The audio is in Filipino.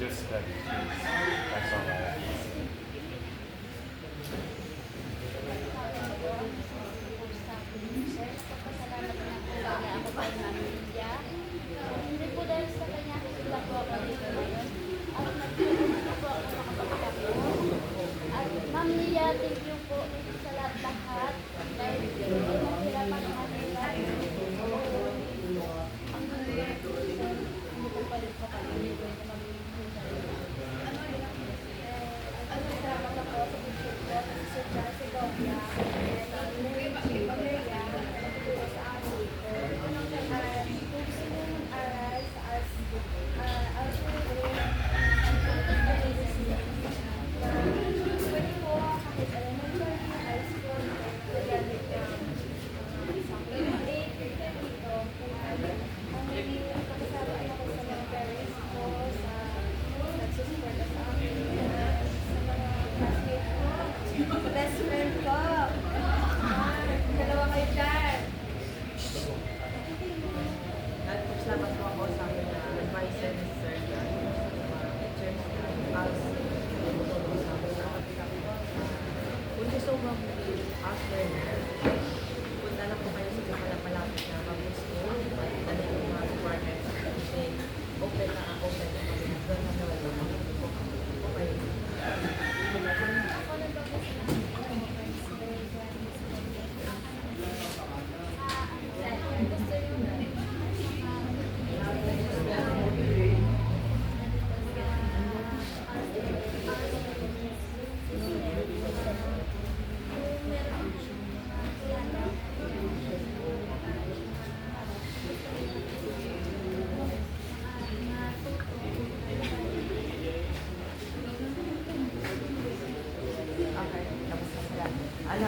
just study. That's all I have. Salamat na po kaya ako kay Ma'am Lydia. Hindi po dahil sa kanya sila po ako dito ngayon. At nagtulungan po ako makapagtapos. At Ma'am Lydia, thank you po sa lahat-lahat. Dahil nahirapan ang kanila. Ang nangyayari po sa hindi po palit pa kami. Hindi po ito salamat na po sa picture ko. Sa Sir Segovia. Best friend ko. Dalawa kayo dyan. Nagpapasalamat po ako sa akin na advisor ni Sir John, sa mga teachers na as tumutulong sa akin sa kapila. Kung gusto mo as learner, punta na po kayo sa mga malapit na public school at dali yung mga requirements kasi open na kami. Doon na naman po. Okay. Ako nagpapasalamat ko ng friends ko. Gusto yung Okay. Tapos na sila. Ano,